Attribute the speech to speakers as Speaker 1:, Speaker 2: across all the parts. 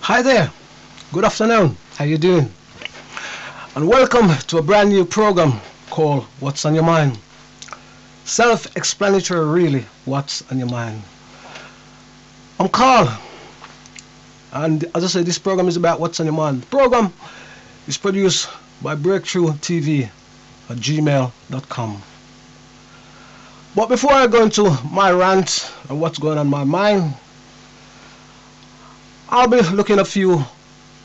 Speaker 1: Hi there, good afternoon, how you doing? And welcome to a brand new program called What's on Your Mind. Self-explanatory really, what's on your mind. I'm Carl, and as I said, this program is about what's on your mind. The program is produced by Break Tru Tv at gmail.com. But before I go into my rant and what's going on in my mind, I'll be looking at a few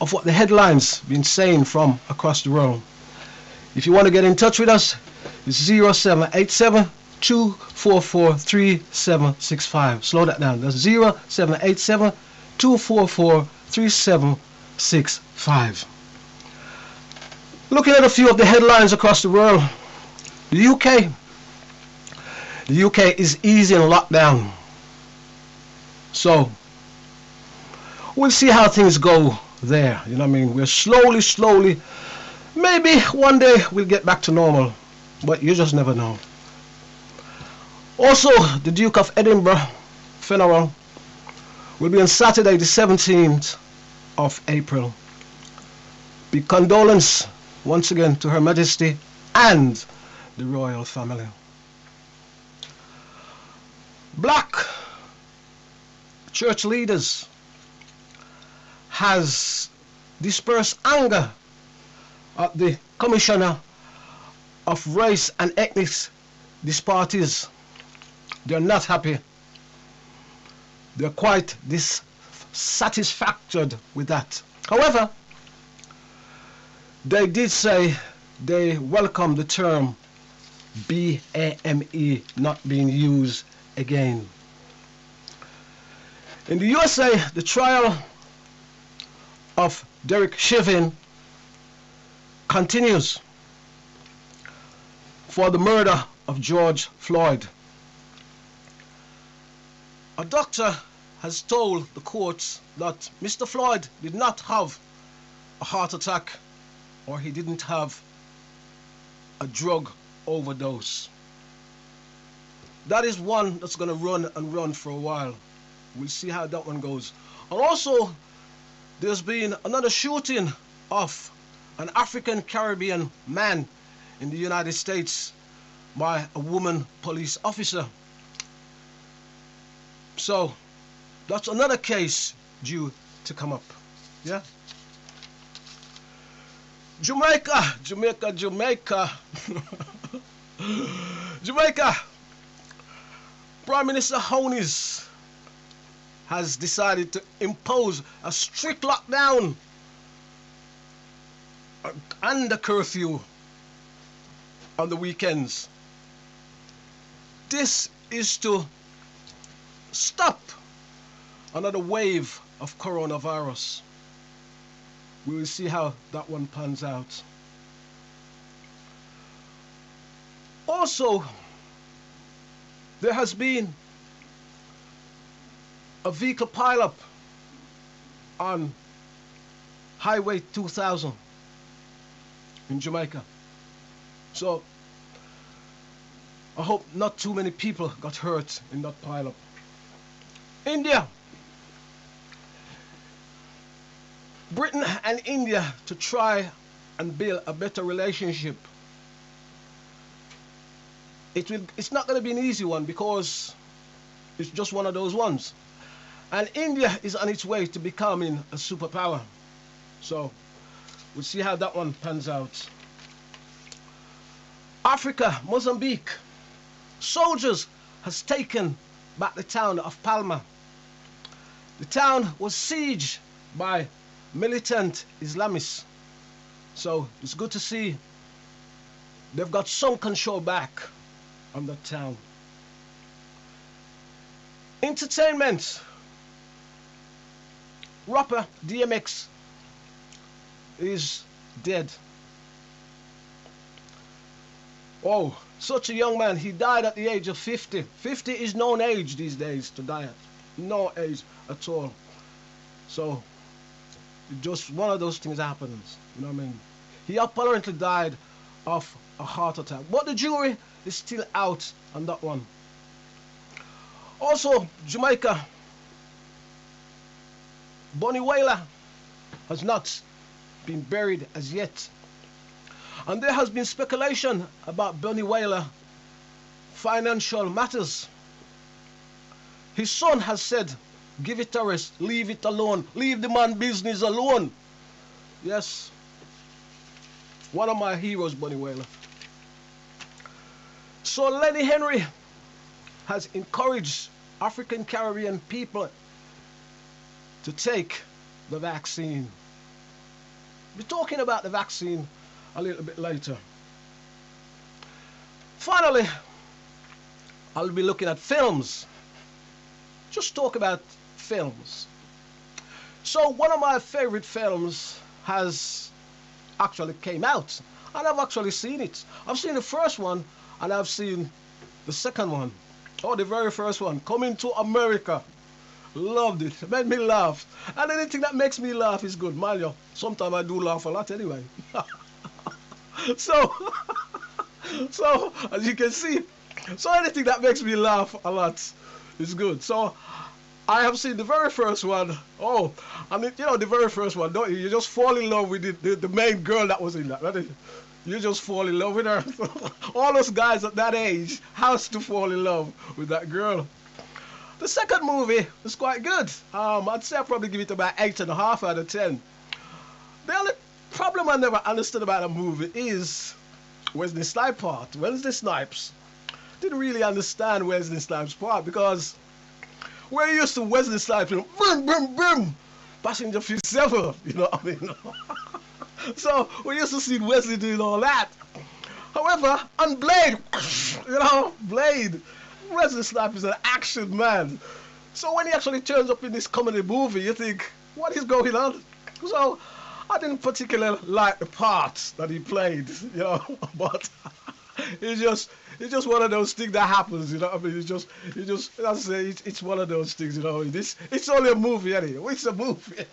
Speaker 1: of what the headlines been saying from across the world. If you want to get in touch with us, it's 0787 244 3765. Slow that down. That's 0787 244 3765. Looking at a few of the headlines across the world. The UK. The UK is easing lockdown. So we'll see how things go there. You know what I mean? We're slowly, maybe one day we'll get back to normal, but you just never know. Also, the Duke of Edinburgh funeral will be on Saturday the 17th of April. Big condolence once again to Her Majesty and the royal family. Black church leaders has dispersed anger at the Commissioner of Race and Ethnic Disparities. They're not happy. They're quite dissatisfied with that. However, they did say they welcome the term BAME not being used again. In the USA, the trial of Derek Chauvin continues for the murder of George Floyd. A doctor has told the courts that Mr. Floyd did not have a heart attack or he didn't have a drug overdose. That is one that's going to run and run for a while. We'll see how that one goes. And also, there's been another shooting of an African Caribbean man in the United States by a woman police officer. So that's another case due to come up. Yeah. Jamaica. Jamaica. Prime Minister Honis has decided to impose a strict lockdown and a curfew on the weekends. This is to stop another wave of coronavirus. We will see how that one pans out. Also, there has been a vehicle pileup on Highway 2000 in Jamaica. So I hope not too many people got hurt in that pileup. India. Britain and India to try and build a better relationship. It's not going to be an easy one because it's just one of those ones. And India is on its way to becoming a superpower. So we'll see how that one pans out. Africa, Mozambique. Soldiers has taken back the town of Palma. The town was sieged by militant Islamists. So it's good to see they've got some control back on that town. Entertainment. Rapper DMX is dead. Oh, such a young man. He died at the age of 50. 50 is no age these days to die at. No age at all. So, just one of those things happens. You know what I mean? He apparently died of a heart attack. But the jury is still out on that one. Also, Jamaica. Bonnie Whaler has not been buried as yet. And there has been speculation about Bunny Wailer financial matters. His son has said, give it a rest, leave it alone, leave the man business alone. Yes, one of my heroes, Bunny Wailer. So Lenny Henry has encouraged African Caribbean people to take the vaccine. We'll be talking about the vaccine a little bit later. Finally, I'll be looking at films. Just talk about films. So one of my favorite films has actually came out, and I've actually seen it. I've seen the first one, and I've seen the second one. Oh, the very first one, Coming to America. Loved it. It made me laugh. And anything that makes me laugh is good. Mind you, sometimes I do laugh a lot anyway. so, as you can see, so anything that makes me laugh a lot is good. So, I have seen the very first one. Oh, and you know, the very first one, don't you? You just fall in love with the main girl that was in that. Right? You just fall in love with her. All those guys at that age has to fall in love with that girl. The second movie is quite good. I'd say I'll probably give it about 8.5 out of 10. The only problem I never understood about the movie is Wesley Snipes' part. Wesley Snipes didn't really understand Wesley Snipes' part, because we're used to Wesley Snipes, you know, boom, boom, boom, Passenger 57, you know what I mean? So we used to see Wesley doing all that. However, on Blade, you know, Blade, Wesley Snipes is an action man. So when he actually turns up in this comedy movie, you think, what is going on? So I didn't particularly like the parts that he played, you know, but it's just one of those things that happens, you know. I mean, it's one of those things, you know. It's only a movie, anyway. It's a movie.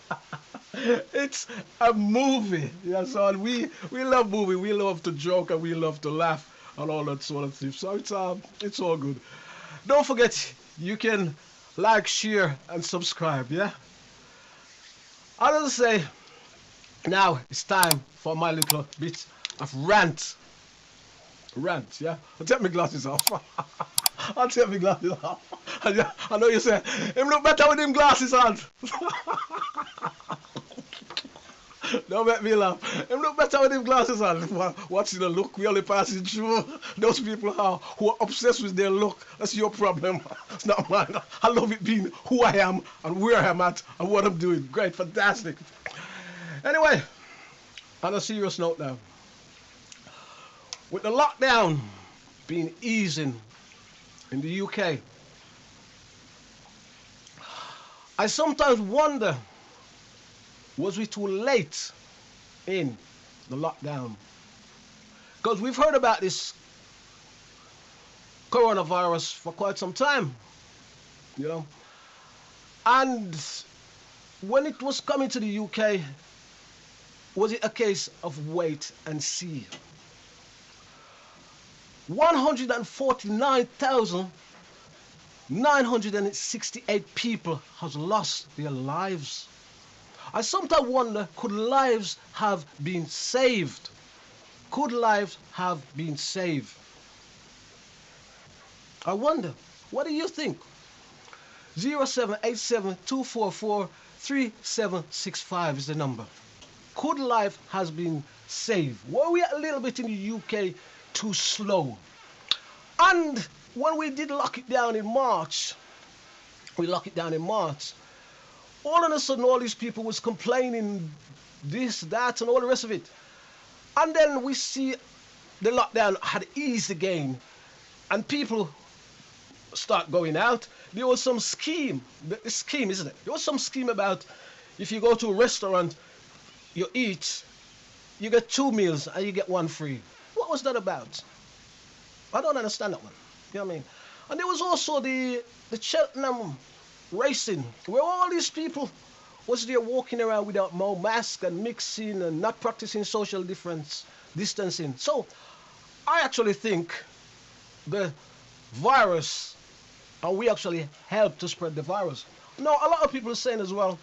Speaker 1: It's a movie. Yeah, so we love movie. We love to joke and we love to laugh and all that sort of stuff. So it's all good. Don't forget, you can like, share, and subscribe. Yeah. I don't say. Now it's time for my little bit of rant. Rant, yeah? I'll take my glasses off. I'll take my glasses off. I know you say, him look better with him glasses on. Don't make me laugh. Him look better with him glasses on. Watching the look we only passing through. Those people who are obsessed with their look, that's your problem. It's not mine. I love it being who I am and where I'm at and what I'm doing. Great, fantastic. Anyway, on a serious note now. With the lockdown being easing in the UK, I sometimes wonder, was we too late in the lockdown? Because we've heard about this coronavirus for quite some time, you know. And when it was coming to the UK, was it a case of wait and see? 149,968 people has lost their lives. I sometimes wonder, could lives have been saved? Could lives have been saved? I wonder, what do you think? 0787-244-3765 is the number. Could life has been saved? Were we a little bit in the UK too slow? And when we did lock it down in March, all of a sudden all these people was complaining this, that, and all the rest of it. And then we see the lockdown had eased again, and people start going out. There was some scheme, isn't it? There was some scheme about if you go to a restaurant, you eat, you get 2 meals and you get 1 free. What was that about? I don't understand that one. You know what I mean? And there was also the Cheltenham racing, where all these people was there walking around without no mask and mixing and not practicing social distancing. So I actually think the virus, and we actually helped to spread the virus. Now, a lot of people are saying as well,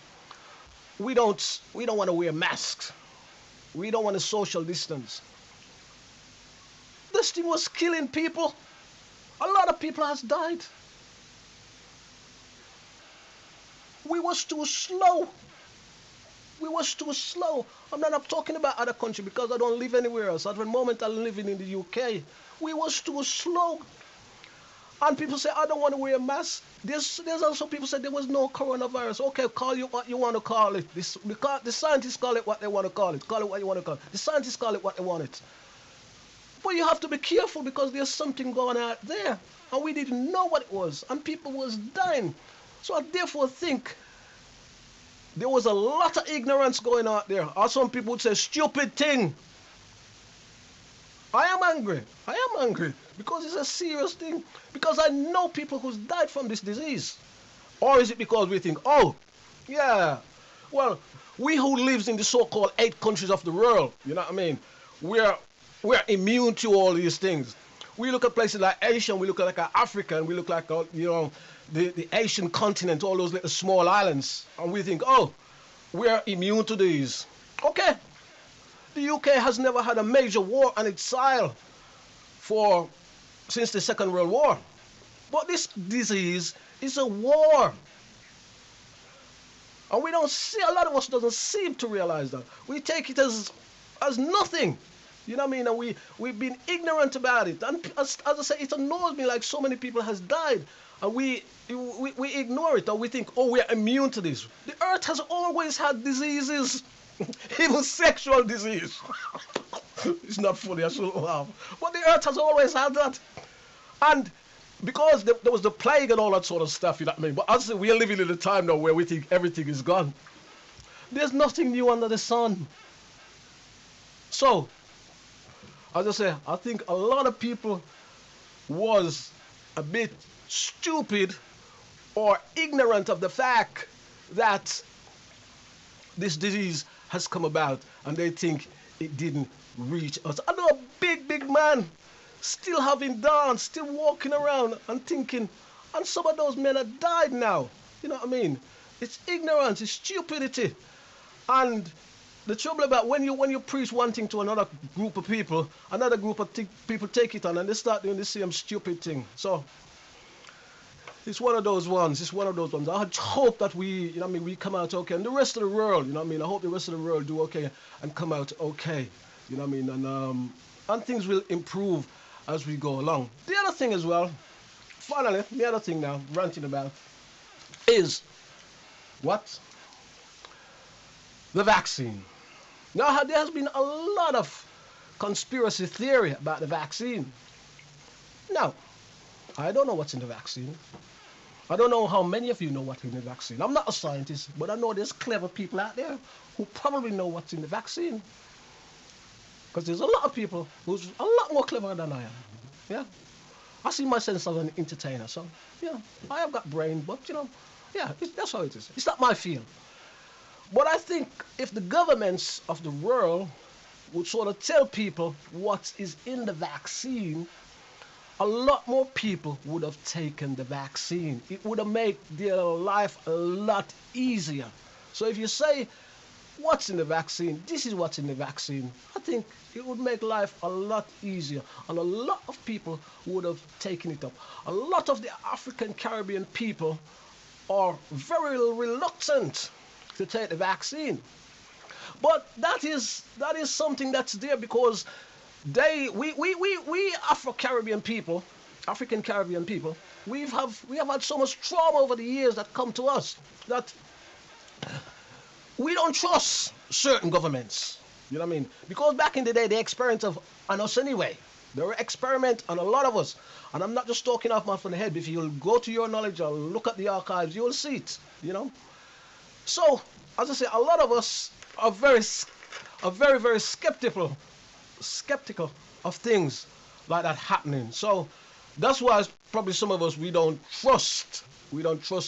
Speaker 1: we don't want to wear masks. We don't want to social distance. This thing was killing people. A lot of people has died. We was too slow. We was too slow. I'm talking about other country because I don't live anywhere else. At the moment I'm living in the UK. We was too slow. And people say, I don't want to wear a mask. There's also people say there was no coronavirus. Okay, call it what you want to call it. The scientists call it what they want to call it. Call it what you want to call it. The scientists call it what they want it. But you have to be careful because there's something going on out there. And we didn't know what it was. And people was dying. So I therefore think there was a lot of ignorance going out there. Or some people would say stupid thing. I am angry. I am angry because it's a serious thing. Because I know people who's died from this disease. Or is it because we think, oh, yeah, well, we who lives in the so-called 8 countries of the world, you know what I mean? We're immune to all these things. We look at places like Asia, we look at like Africa, and we look like, the Asian continent, all those little small islands, and we think, oh, we're immune to these. Okay. The UK has never had a major war on its soil since the Second World War. But this disease is a war. And we don't see, a lot of us doesn't seem to realize that. We take it as nothing. You know what I mean? And we've been ignorant about it. And as I say, it annoys me like so many people has died. And we ignore it, or we think, oh, we're immune to this. The earth has always had diseases. Even sexual disease. It's not funny, I shouldn't laugh. But the earth has always had that. And because there was the plague and all that sort of stuff, you know what I mean? But as I say, we are living in a time now where we think everything is gone. There's nothing new under the sun. So, as I say, I think a lot of people was a bit stupid or ignorant of the fact that this disease has come about, and they think it didn't reach us. I know a big man still having dance, still walking around and thinking, and some of those men have died now. You know what I mean? It's ignorance, it's stupidity. And the trouble about when you preach one thing to another group of people, another group of people take it on and they start doing the same stupid thing. So it's one of those ones. It's one of those ones. I hope that we come out okay, and the rest of the world, you know what I mean. I hope the rest of the world do okay and come out okay, you know what I mean. And things will improve as we go along. The other thing as well, finally, the other thing now, ranting about, is what? The vaccine. Now there has been a lot of conspiracy theory about the vaccine. Now, I don't know what's in the vaccine. I don't know how many of you know what's in the vaccine. I'm not a scientist, but I know there's clever people out there who probably know what's in the vaccine. Because there's a lot of people who's a lot more clever than I am. Yeah. I see myself as an entertainer, so yeah, I have got brain, but yeah, that's how it is. It's not my field. But I think if the governments of the world would sort of tell people what is in the vaccine, a lot more people would have taken the vaccine. It would have made their life a lot easier. So if you say, what's in the vaccine, this is what's in the vaccine, I think it would make life a lot easier. And a lot of people would have taken it up. A lot of the African Caribbean people are very reluctant to take the vaccine. But that is something that's there because we Afro-Caribbean people, African Caribbean people, we have had so much trauma over the years that come to us that we don't trust certain governments. You know what I mean? Because back in the day, they experimented on us anyway. They were experiment on a lot of us. And I'm not just talking off my from the head. If you'll go to your knowledge or look at the archives, you'll see it, So, as I say, a lot of us are very, very skeptical of things like that happening. So that's why probably some of us we don't trust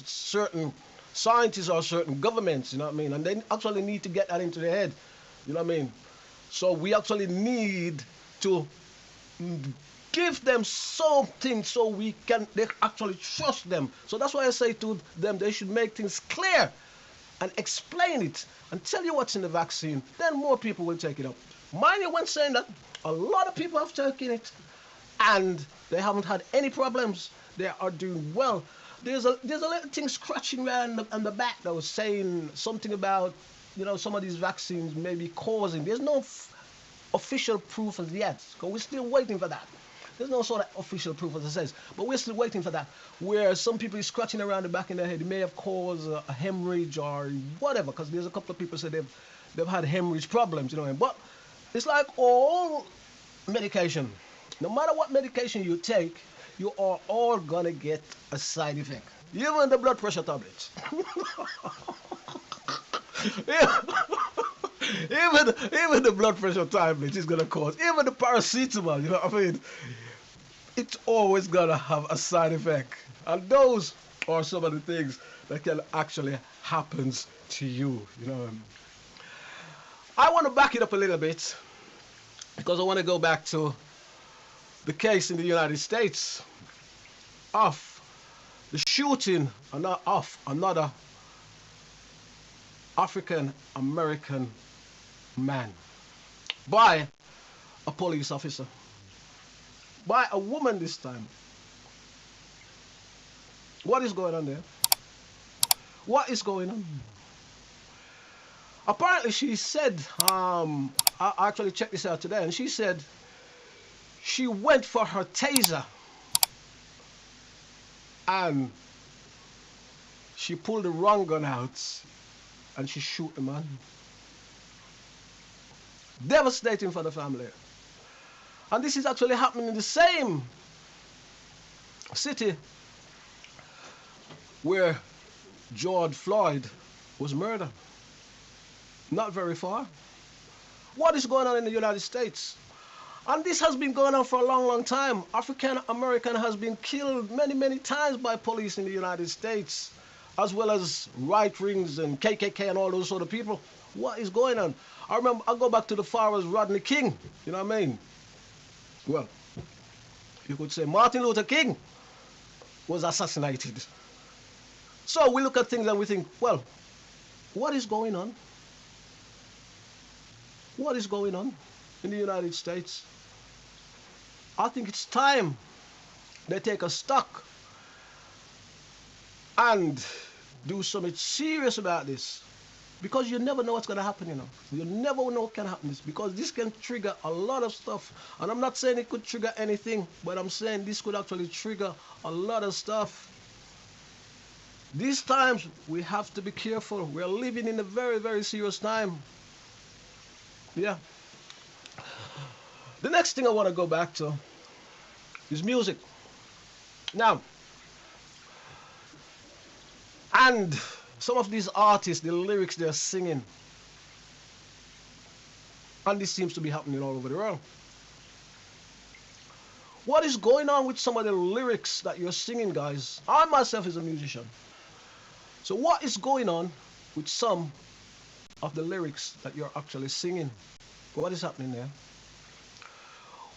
Speaker 1: certain scientists or certain governments, you know what I mean? And they actually need to get that into their head, you know what I mean? So we actually need to give them something so they actually trust them. So that's why I say to them they should make things clear and explain it and tell you what's in the vaccine, then more people will take it up. Mind you, when saying that, a lot of people have taken it and they haven't had any problems. They are doing well. There's a little thing scratching around on the back that was saying something about, some of these vaccines may be causing. There's no official proof as yet, because we're still waiting for that. There's no sort of official proof as it says, but we're still waiting for that. Where some people is scratching around the back of their head, it may have caused a hemorrhage or whatever, because there's a couple of people say they've had hemorrhage problems, But it's like all medication. No matter what medication you take, you are all gonna get a side effect. Even the blood pressure tablets. even the blood pressure tablets is gonna cause. Even the paracetamol, you know what I mean? It's always gonna have a side effect, and those are some of the things that can actually happens to you. I want to back it up a little bit because I want to go back to the case in the United States of the shooting of another African American man by a police officer, by a woman this time. What is going on there? What is going on? Apparently she said, I actually checked this out today, and she said she went for her taser and she pulled the wrong gun out and she shoot the man. Devastating for the family. And this is actually happening in the same city where George Floyd was murdered. Not very far. What is going on in the United States? And this has been going on for a long, long time. African American has been killed many, many times by police in the United States, as well as right wings and KKK and all those sort of people. What is going on? I remember, I go back to the far as Rodney King, you know what I mean? Well, you could say Martin Luther King was assassinated. So we look at things and we think, well, what is going on? What is going on in the United States? I think it's time they take a stock and do something serious about this, because you never know what's going to happen, You never know what can happen, because this can trigger a lot of stuff. And I'm not saying it could trigger anything, but I'm saying this could actually trigger a lot of stuff. These times, we have to be careful. We're living in a very, very serious time. Yeah. The next thing I want to go back to is music. Now, and some of these artists, the lyrics they're singing, and this seems to be happening all over the world. What is going on with some of the lyrics that you're singing, guys? I myself is a musician. So what is going on with some of the lyrics that you're actually singing? What is happening there?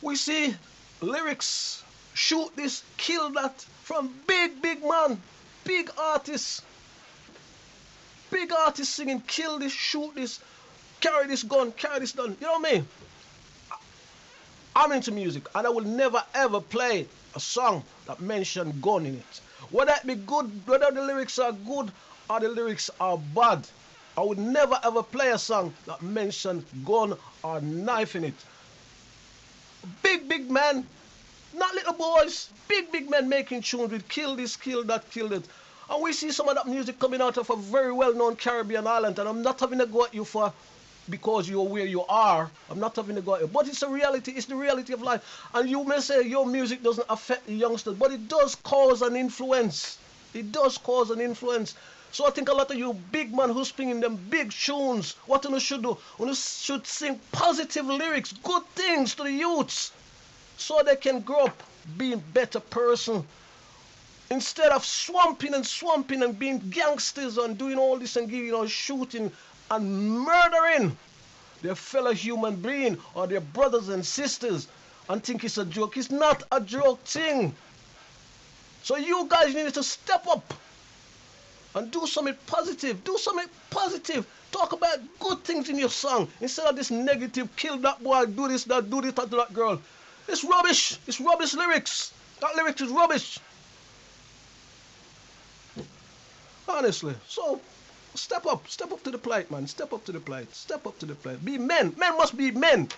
Speaker 1: We see lyrics, shoot this, kill that, from big, big man, big artists. Big artists singing, kill this, shoot this, carry this gun, carry this gun. You know what I mean? I'm into music, and I will never ever play a song that mentions gun in it. Whether it be good, whether the lyrics are good or the lyrics are bad, I would never ever play a song that mentions gun or knife in it. Big, big men, not little boys, big, big men making tunes with kill this, kill that, kill that. And we see some of that music coming out of a very well-known Caribbean island, and I'm not having to go at you for because you're where you are. I'm not having to go at you. But it's a reality. It's the reality of life. And you may say your music doesn't affect the youngsters, but it does cause an influence. It does cause an influence. So I think a lot of you big men who's singing them big tunes, what you should do, you should sing positive lyrics, good things to the youths, so they can grow up being better person. Instead of swamping and being gangsters and doing all this and shooting and murdering their fellow human being or their brothers and sisters and think it's a joke. It's not a joke thing. So you guys need to step up and do something positive. Do something positive. Talk about good things in your song instead of this negative, kill that boy, do this, that, do this, that, to that girl. It's rubbish. It's rubbish lyrics. That lyrics is rubbish. Honestly. So step up to the plate, man. Step up to the plate. Step up to the plate. Be men. Men must be men.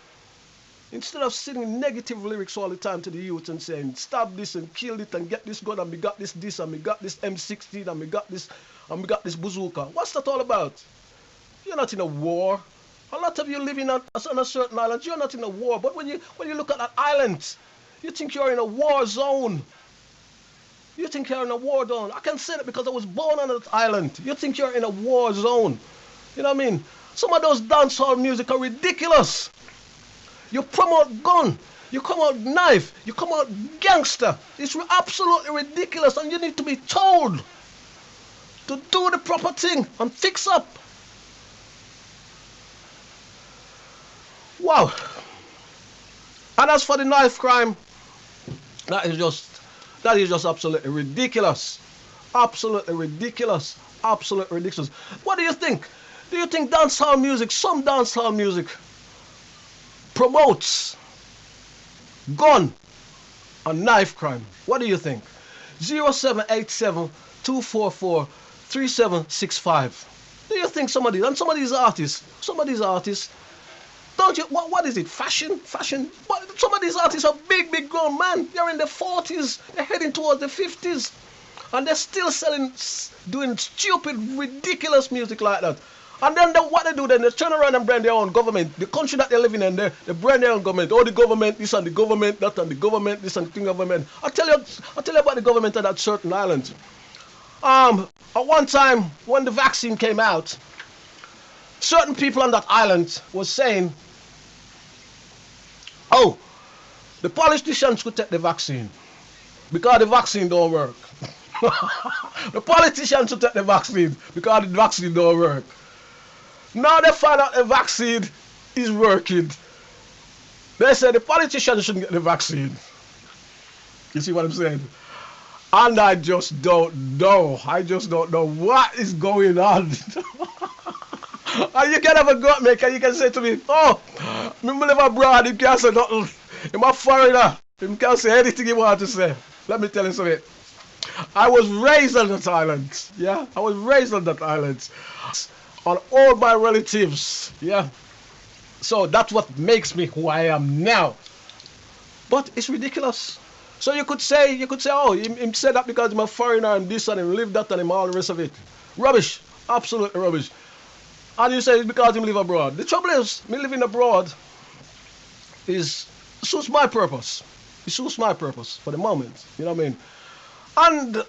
Speaker 1: Instead of singing negative lyrics all the time to the youth and saying, stop this and kill it and get this gun and we got this and we got this M16 and we got this bazooka. What's that all about? You're not in a war. A lot of you living on a certain island, you're not in a war. But when you look at that island, you think you're in a war zone. You think you're in a war zone. I can say that because I was born on that island. You think you're in a war zone. You know what I mean? Some of those dancehall music are ridiculous. You promote gun, you come out knife, you come out gangster. It's absolutely ridiculous, and you need to be told to do the proper thing and fix up. Wow. And as for the knife crime, that is just absolutely ridiculous. Absolutely ridiculous. Absolutely ridiculous. What do you think? Do you think dancehall music, some dancehall music, promotes gun and knife crime? What do you think? 0787 244 3765. Do you think some of these artists, don't you, what is it, fashion? But some of these artists are big grown man. They're in their 40s, they're heading towards the 50s, and they're still doing stupid, ridiculous music like that. And then what they do then, they turn around and brand their own government. The country that they're living in, they brand their own government. Oh, the government this and the government that and the government this and the government. I'll tell you about the government of that certain island. At one time, when the vaccine came out, certain people on that island was saying, oh, the politicians could take the vaccine because the vaccine don't work. The politicians should take the vaccine because the vaccine don't work. Now they find out the vaccine is working. They say the politicians shouldn't get the vaccine. You see what I'm saying? And I just don't know. I just don't know what is going on. And you can have a go at me, and you can say to me, oh, me live abroad, you can't say nothing. I'm a foreigner. You can't say anything you want to say. Let me tell you something. I was raised on that island. Yeah, I was raised on that island. On all my relatives. Yeah. So that's what makes me who I am now. But it's ridiculous. So you could say, oh, he said that because I'm a foreigner and this and him live that and him all the rest of it. Rubbish. Absolutely rubbish. And you say it's because him live abroad. The trouble is, me living abroad suits my purpose. It suits my purpose for the moment. You know what I mean? And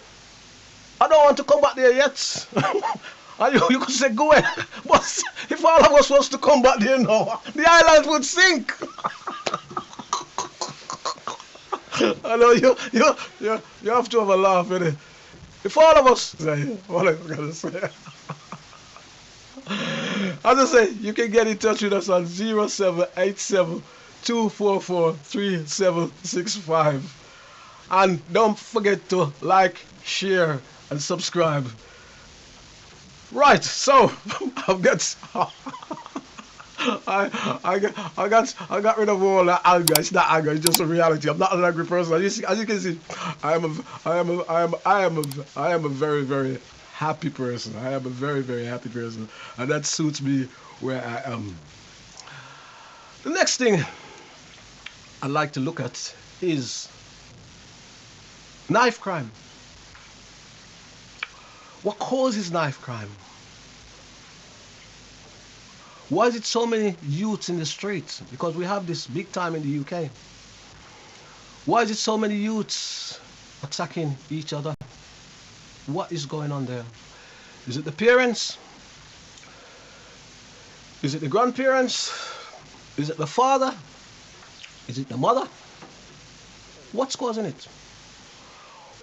Speaker 1: I don't want to come back there yet. And you could say go ahead. But if all of us was to come back there now, the island would sink. I know you have to have a laugh, innit? If all of us say what I'm gonna say. As I say, you can get in touch with us on 0787 244 3765. And don't forget to like, share, and subscribe. Right, so I've got I got rid of all that anger. It's not anger, it's just a reality. I'm not an angry person. As you can see, I am a very, very happy person. I am a very, very happy person, and that suits me where I am. The next thing I'd like to look at is knife crime. What causes knife crime? Why is it so many youths in the streets? Because we have this big time in the UK. Why is it so many youths attacking each other? What is going on there? Is it the parents? Is it the grandparents? Is it the father? Is it the mother? What's causing it?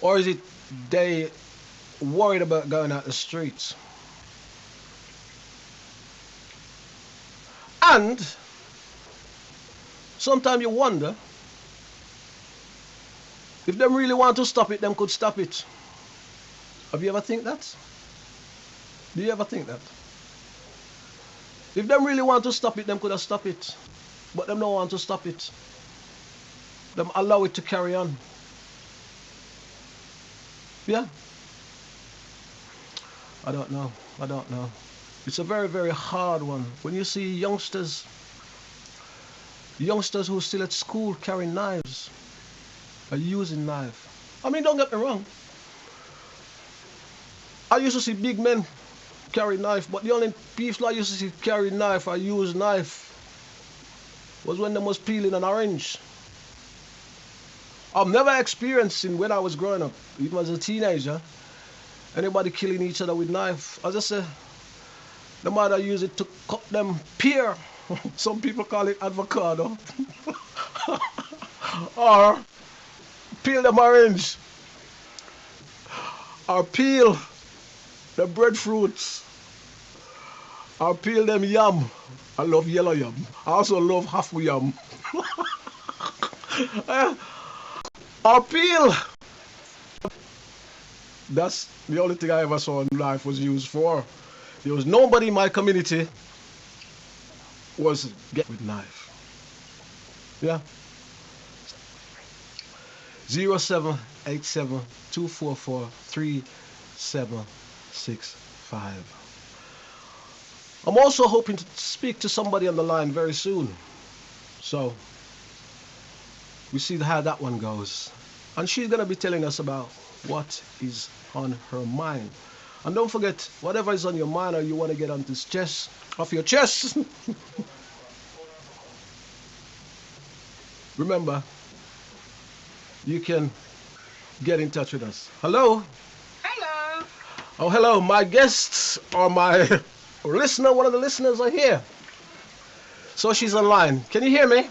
Speaker 1: Or is it they worried about going out the streets? And sometimes you wonder if them really want to stop it, them could stop it. Have you ever think that? Do you ever think that? If them really want to stop it, them could have stopped it. But them don't want to stop it. Them allow it to carry on. Yeah. I don't know. I don't know. It's a very, very hard one. When you see youngsters who are still at school carrying knives, are using knife. I mean, don't get me wrong. I used to see big men carry knife, but the only people I used to see carry knife or use knife was when they was peeling an orange. I've never experienced in when I was growing up, even as a teenager, anybody killing each other with knife. As I say, the mother use it to cut them pear. Some people call it avocado. Or peel them orange. Or peel the breadfruits. Or peel them yam. I love yellow yam. I also love half yam. Or peel. That's the only thing I ever saw in life was used for. There was nobody in my community was get with knife. Yeah. 0787-244-3765. I'm also hoping to speak to somebody on the line very soon. So we see how that one goes. And she's going to be telling us about what is on her mind. And don't forget, whatever is on your mind or you want to get on this chest, off your chest, remember, you can get in touch with us. Hello?
Speaker 2: Hello.
Speaker 1: Oh, hello. My guests or my listener, one of the listeners are here. So she's online. Can you hear me?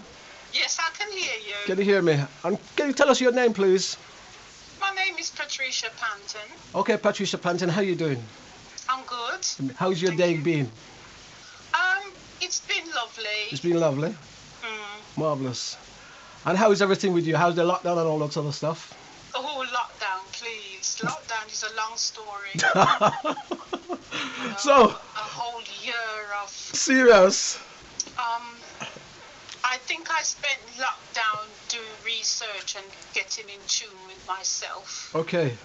Speaker 2: Yes, I can hear you.
Speaker 1: Can you hear me? And can you tell us your name, please?
Speaker 2: My name is Patricia Panton.
Speaker 1: Okay, Patricia Panton, how you doing?
Speaker 2: I'm good.
Speaker 1: How's your
Speaker 2: Thank
Speaker 1: day
Speaker 2: you.
Speaker 1: been?
Speaker 2: It's been lovely.
Speaker 1: It's been lovely.
Speaker 2: Mm.
Speaker 1: Marvelous. And how is everything with you? How's the lockdown and all that sort of stuff?
Speaker 2: Oh, lockdown, please. Lockdown is a long story.
Speaker 1: So,
Speaker 2: a whole year of...
Speaker 1: serious?
Speaker 2: I think I spent lockdown doing research and getting in tune with myself.
Speaker 1: Okay.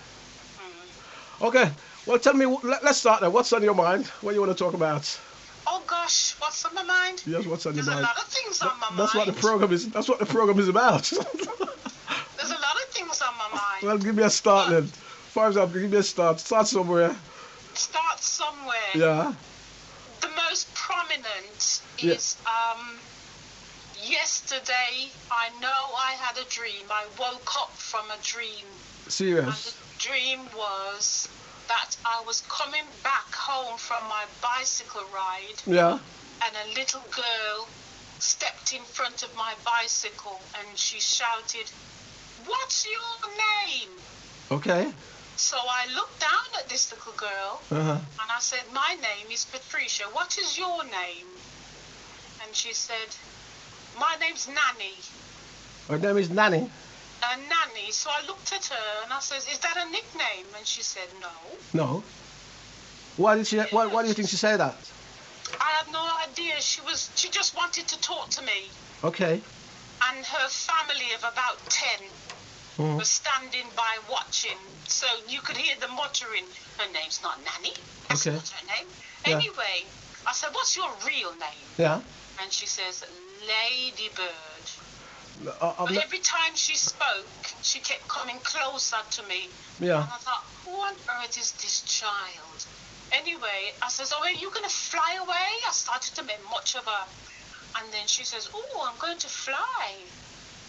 Speaker 2: Mm.
Speaker 1: Okay. Well, tell me, let's start there. What's on your mind? What do you want to talk about?
Speaker 2: Oh gosh, what's on my mind?
Speaker 1: Yes, what's on your
Speaker 2: There's
Speaker 1: mind?
Speaker 2: a lot of things on my
Speaker 1: That's
Speaker 2: mind.
Speaker 1: what the program is. That's what the program is about.
Speaker 2: There's a lot of things on my mind.
Speaker 1: Well, give me a start then. For example, give me a start. Start somewhere.
Speaker 2: Start somewhere.
Speaker 1: Yeah.
Speaker 2: The most prominent is yesterday. I know I had a dream. I woke up from a dream.
Speaker 1: Serious.
Speaker 2: And the dream was that I was coming back home from my bicycle ride.
Speaker 1: Yeah.
Speaker 2: And a little girl stepped in front of my bicycle and she shouted, "What's your name?"
Speaker 1: Okay.
Speaker 2: So I looked down at this little girl and I said, "My name is Patricia. What is your name?" And she said, "My name's Nanny."
Speaker 1: Her name is Nanny.
Speaker 2: Nanny. So I looked at her and I said, "Is that a nickname?" And she said, "No."
Speaker 1: No. Why did she? Why do you think she said that?
Speaker 2: I have no idea. She just wanted to talk to me.
Speaker 1: Okay.
Speaker 2: And her family of about 10 was standing by watching, so you could hear them muttering, "Her name's not Nanny. That's
Speaker 1: Okay.
Speaker 2: not her name."
Speaker 1: Yeah.
Speaker 2: Anyway, I said, "What's your real name?"
Speaker 1: Yeah.
Speaker 2: And she says, "Ladybird."
Speaker 1: I've
Speaker 2: But every time she spoke, she kept coming closer to me.
Speaker 1: Yeah.
Speaker 2: And I thought, who on earth is this child? Anyway, I says, "Oh, are you going to fly away?" I started to make much of her. And then she says, "Oh, I'm going to fly."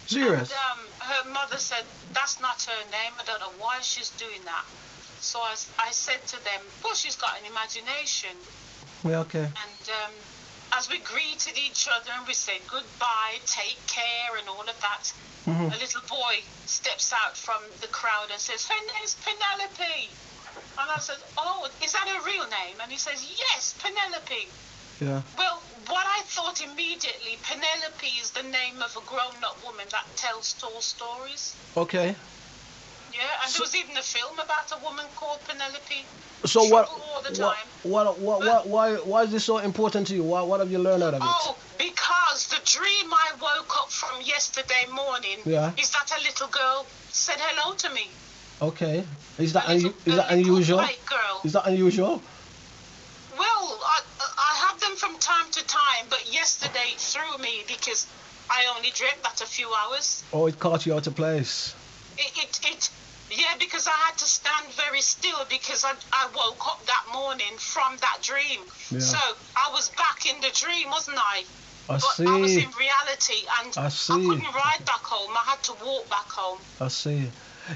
Speaker 1: Serious.
Speaker 2: And her mother said, "That's not her name. I don't know why she's doing that." So I said to them, "Well, she's got an imagination."
Speaker 1: Yeah. Okay.
Speaker 2: And as we greeted each other and we said goodbye, take care and all of that, a little boy steps out from the crowd and says, "Her name's Penelope." And I said, "Oh, is that her real name?" And he says, "Yes, Penelope."
Speaker 1: Yeah.
Speaker 2: Well, what I thought immediately, Penelope is the name of a grown-up woman that tells tall stories.
Speaker 1: Okay.
Speaker 2: Yeah, and there was even a film about a woman called Penelope.
Speaker 1: So
Speaker 2: Trouble all the time.
Speaker 1: why is this so important to you? What have you learned out of it?
Speaker 2: Oh, because the dream I woke up from yesterday morning is that a little girl said hello to me.
Speaker 1: Okay. Is that
Speaker 2: A little
Speaker 1: unusual?
Speaker 2: white girl.
Speaker 1: Is that unusual?
Speaker 2: Well, I have them from time to time, but yesterday it threw me because I only dreamt that a few hours.
Speaker 1: Oh, it caught you out of place.
Speaker 2: Yeah, because I had to stand very still because I woke up that morning from that dream.
Speaker 1: Yeah.
Speaker 2: So I was back in the dream, wasn't I?
Speaker 1: I
Speaker 2: But
Speaker 1: see.
Speaker 2: I was in reality, and
Speaker 1: I
Speaker 2: I
Speaker 1: see.
Speaker 2: couldn't ride back home. I had to walk back home.
Speaker 1: I see.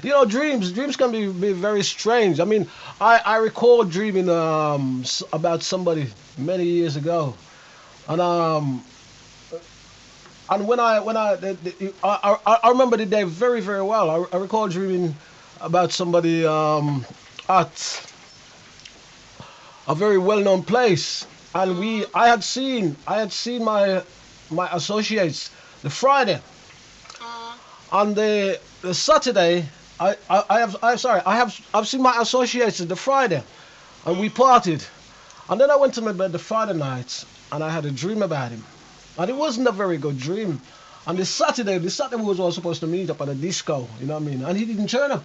Speaker 1: You know, dreams can be very strange. I mean, I recall dreaming about somebody many years ago, and I remember the day very very well. I recall dreaming about somebody at a very well known place, and I had seen my associates the Friday. On the Saturday, I've seen my associates the Friday, and we partied, and then I went to my bed the Friday night, and I had a dream about him, and it wasn't a very good dream. And the Saturday we was all supposed to meet up at a disco, you know what I mean, and he didn't turn up,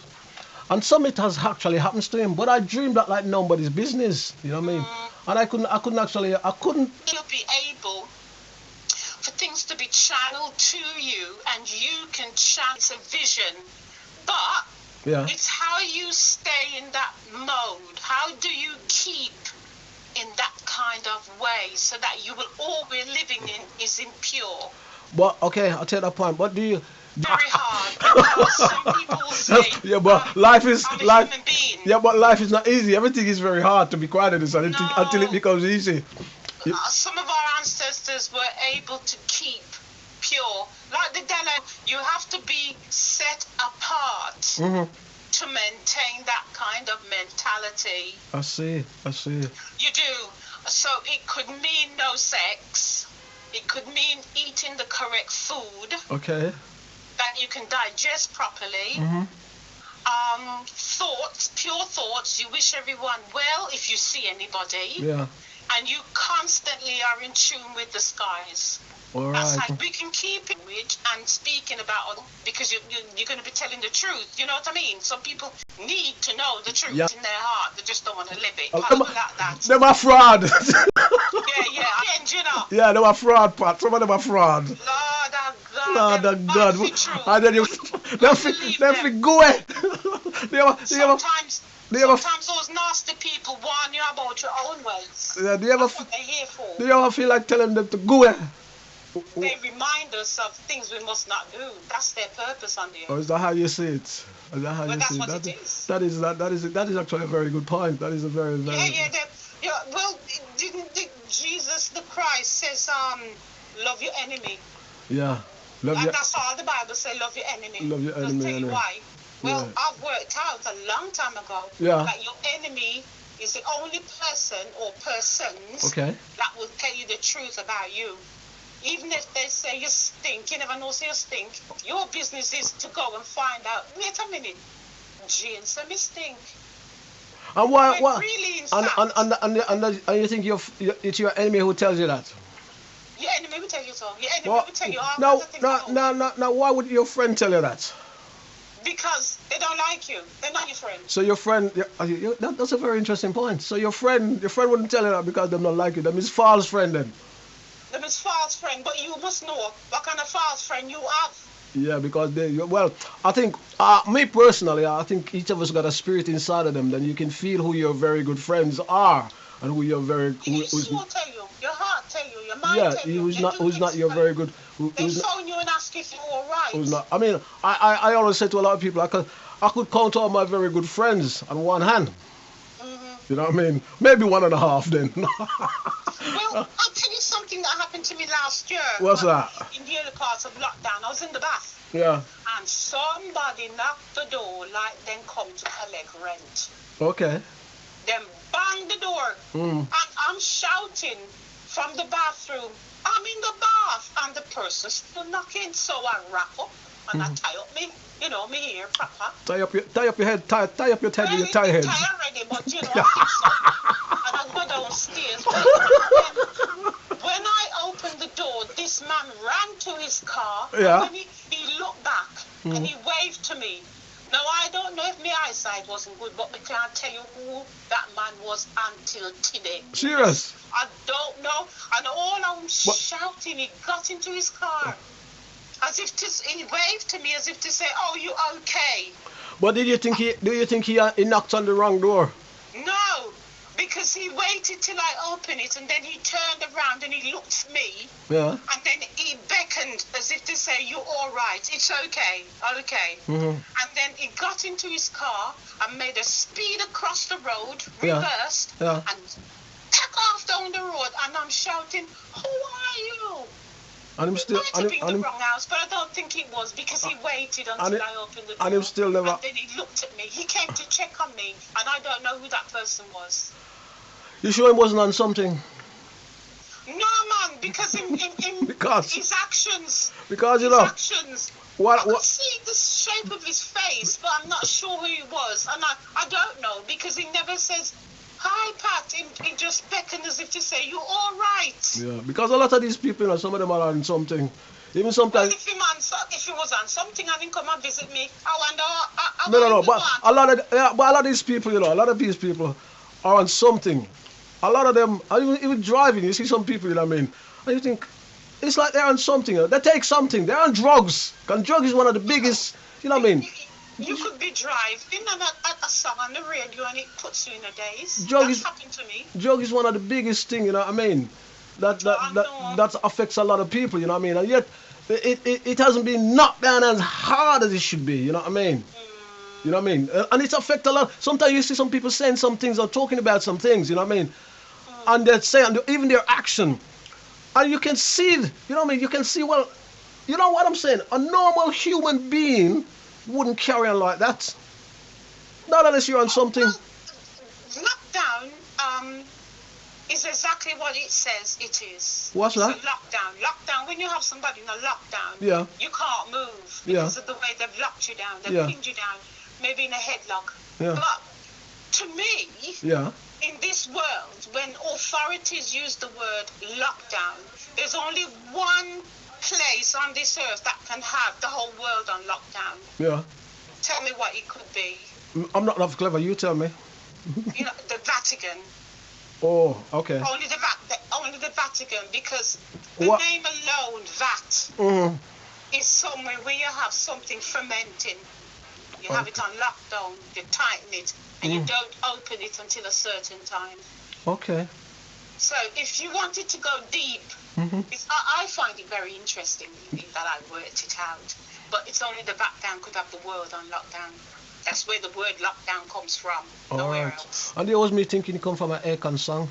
Speaker 1: and something has actually happened to him, but I dreamed that like nobody's business, you know what I mean, and I couldn't.
Speaker 2: You'll be able for things to be channeled to you, and you can channel a vision, but
Speaker 1: Yeah.
Speaker 2: it's how you stay in that mode. How do you keep in that kind of way so that you will always living in is impure?
Speaker 1: But okay, I'll take that point. But do you?
Speaker 2: Very hard, because some people will say,
Speaker 1: Yeah, but life is
Speaker 2: I'm a
Speaker 1: life.
Speaker 2: human being.
Speaker 1: Yeah, but life is not easy. Everything is very hard, to be quite honest, until it
Speaker 2: No.
Speaker 1: becomes easy.
Speaker 2: Some of our ancestors were able to keep pure. Like the Dela, you have to be set apart
Speaker 1: Hmm.
Speaker 2: to maintain that kind of mentality.
Speaker 1: I see.
Speaker 2: You do. So it could mean no sex. It could mean eating the correct food
Speaker 1: Okay.
Speaker 2: that you can digest properly.
Speaker 1: Hmm.
Speaker 2: Thoughts, pure thoughts. You wish everyone well if you see anybody.
Speaker 1: Yeah.
Speaker 2: And you constantly are in tune with the skies.
Speaker 1: All
Speaker 2: That's
Speaker 1: right.
Speaker 2: how we can keep it rich and speaking about, because you're going to be telling the truth. You know what I mean? Some people need to know the truth
Speaker 1: Yeah.
Speaker 2: in their heart. They just don't want to live it.
Speaker 1: Them
Speaker 2: People like that.
Speaker 1: them are fraud.
Speaker 2: Yeah. And you know,
Speaker 1: Yeah, them are fraud, Pat. Some of them are fraud.
Speaker 2: Lord of God.
Speaker 1: Lord
Speaker 2: them
Speaker 1: of God.
Speaker 2: bad for truth.
Speaker 1: And then you,
Speaker 2: believe
Speaker 1: them
Speaker 2: them.
Speaker 1: go away.
Speaker 2: Sometimes those nasty people warn you about your own ways.
Speaker 1: Yeah,
Speaker 2: That's what they're here for.
Speaker 1: do you ever feel like telling them to go away?
Speaker 2: They remind us of things we must not do. That's their purpose on the
Speaker 1: Or
Speaker 2: earth.
Speaker 1: is that how you see it? Is that how
Speaker 2: But
Speaker 1: you
Speaker 2: that's
Speaker 1: see
Speaker 2: what
Speaker 1: it?
Speaker 2: it is.
Speaker 1: That is actually a very good point. That is a very
Speaker 2: Well, didn't Jesus the Christ says, love your enemy.
Speaker 1: yeah. Love
Speaker 2: And
Speaker 1: you.
Speaker 2: that's all the Bible says, love your enemy.
Speaker 1: Love your
Speaker 2: Doesn't
Speaker 1: enemy,
Speaker 2: tell you
Speaker 1: enemy.
Speaker 2: why. Well,
Speaker 1: Yeah.
Speaker 2: I've worked out a long time ago
Speaker 1: Yeah.
Speaker 2: that your enemy is the only person or persons
Speaker 1: Okay.
Speaker 2: that will tell you the truth about you. Even if they say you stink, you never know say you stink. Your business is to go and find out, wait a minute, Jane said me stink.
Speaker 1: And why?
Speaker 2: When really, in fact,
Speaker 1: And you think it's your enemy who tells you that?
Speaker 2: your enemy will tell you so. Your enemy
Speaker 1: Well,
Speaker 2: will tell you all kinds of things about
Speaker 1: no. Why would your friend tell you that?
Speaker 2: because they don't like you. They're not your friend.
Speaker 1: So your friend, that's a very interesting point. So your friend wouldn't tell you that because they don't like you. That means false friend then.
Speaker 2: Them is false friend, but you must know what kind of false friend you have.
Speaker 1: Yeah, because I think, me personally, I think each of us got a spirit inside of them. Then you can feel who your very good friends are and who your very
Speaker 2: Your soul tell you, your heart tell you, your mind tell you.
Speaker 1: who's not your very good.
Speaker 2: They phone you and ask if you're all right.
Speaker 1: Who's not? I mean, I always say to a lot of people, I could count all my very good friends on one hand. You know what I mean? Maybe one and a half then.
Speaker 2: Well, I'll tell you something that happened to me last year.
Speaker 1: What's that?
Speaker 2: In the early parts of lockdown, I was in the bath.
Speaker 1: Yeah.
Speaker 2: And somebody knocked the door like them come to collect rent.
Speaker 1: Okay.
Speaker 2: Them bang the door. And I'm shouting from the bathroom, I'm in the bath. And the person's still knocking. So I wrap up and I tie up me, me hair proper.
Speaker 1: Tie up your head. Tie up your head with your tie head.
Speaker 2: Tie already, but I fix up and I go downstairs. When I opened the door, this man ran to his car.
Speaker 1: Yeah.
Speaker 2: And he looked back and he waved to me. Now, I don't know if my eyesight wasn't good, but I can't tell you who that man was until today.
Speaker 1: Serious?
Speaker 2: I don't know. And all I'm shouting, he got into his car. As if he waved to me as if to say, "Oh, you okay?"
Speaker 1: But do you think he knocked on the wrong door?
Speaker 2: No, because he waited till I opened it and then he turned around and he looked at me.
Speaker 1: Yeah.
Speaker 2: And then he beckoned as if to say, "You're all right. It's okay. Okay." And then he got into his car and made a speed across the road, reversed, and took off down the road. And I'm shouting, "Who are you?"
Speaker 1: And him still,
Speaker 2: might have been the wrong house, but I don't think it was because he waited until I opened the door.
Speaker 1: And him still never.
Speaker 2: And then he looked at me. He came to check on me, and I don't know who that person was.
Speaker 1: You sure he wasn't on something?
Speaker 2: No, man, because his actions.
Speaker 1: Because
Speaker 2: his actions.
Speaker 1: What?
Speaker 2: I could see the shape of his face, but I'm not sure who he was, and I don't know because he never says, "Hi, Pat." He just beckoned as if to say, "You're all right."
Speaker 1: Yeah, because a lot of these people, some of them are on something. Even sometimes.
Speaker 2: Well, if he was on something and he come and visit me, I wonder.
Speaker 1: No. But a lot of these people, a lot of these people are on something. A lot of them, even driving, you see some people, and you think it's like they're on something. They take something. They're on drugs. And drugs is one of the biggest. You know what I mean?
Speaker 2: You could be driving and a song on the radio and it puts you in a daze.
Speaker 1: That's
Speaker 2: happened to me.
Speaker 1: Drug is one of the biggest things, you know what I mean? That affects a lot of people, you know what I mean? And yet it hasn't been knocked down as hard as it should be, you know what I mean? You know what I mean? And it's affect a lot. Sometimes you see some people saying some things or talking about some things, you know what I mean? And they're saying even their action. And you can see it, you know what I mean? You can see, well, you know what I'm saying? A normal human being wouldn't carry on like that. Not unless you're on something.
Speaker 2: Well, lockdown is exactly what it says it is.
Speaker 1: What's that?
Speaker 2: It's a lockdown. Lockdown, when you have somebody in a lockdown,
Speaker 1: yeah,
Speaker 2: you can't move because of the way they've locked you down. They've pinned you down, maybe in a headlock.
Speaker 1: Yeah.
Speaker 2: But to me, in this world, when authorities use the word lockdown, there's only one place on this earth that can have the whole world on lockdown.
Speaker 1: Yeah.
Speaker 2: Tell me what it could be.
Speaker 1: I'm not enough clever. You tell me.
Speaker 2: The Vatican.
Speaker 1: Oh, okay.
Speaker 2: Only the Vatican, because the name alone, VAT, is somewhere where you have something fermenting. You have it on lockdown, you tighten it, and you don't open it until a certain time.
Speaker 1: Okay.
Speaker 2: So if you wanted to go deep, I find it very interesting that I worked it out. But it's only the Vatican could have the world on lockdown. That's where the word lockdown comes from. Nowhere else.
Speaker 1: And they always me thinking it come from an Akon song.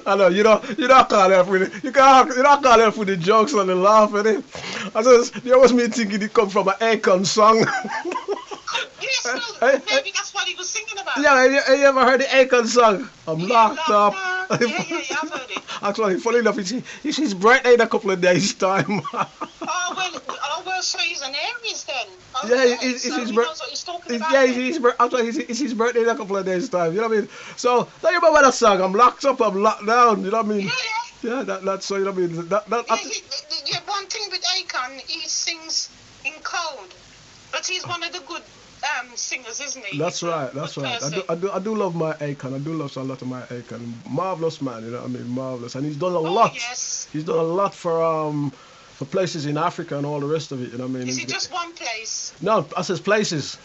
Speaker 1: I know you don't call them for the you don't call them for the jokes and the laugh at it. I says they always me thinking it come from an Akon song.
Speaker 2: Yes, maybe that's what he was thinking about.
Speaker 1: Yeah, you ever heard the Akon song? I'm locked up.
Speaker 2: Yeah, I've heard it.
Speaker 1: Actually, funny enough, it's his birthday in a couple of days' time.
Speaker 2: Well, so he's an Aries then.
Speaker 1: Yeah, it's
Speaker 2: so
Speaker 1: his
Speaker 2: he
Speaker 1: birthday.
Speaker 2: knows what he's talking about.
Speaker 1: Yeah, it's his birthday in a couple of days' time. You know what I mean? So, now you remember that song? I'm locked up, I'm locked down. You know what I mean?
Speaker 2: Yeah.
Speaker 1: Yeah, that's so, you know what I mean?
Speaker 2: One thing with Akon, he sings in code. But he's one of the good singers, isn't he?
Speaker 1: That's right. I do love my Akon. I do love a lot of my Akon. Marvelous man, you know what I mean? Marvelous. And he's done a lot.
Speaker 2: Yes.
Speaker 1: He's done a lot for places in Africa and all the rest of it, you know what I mean?
Speaker 2: Is it just one place?
Speaker 1: No, I says places.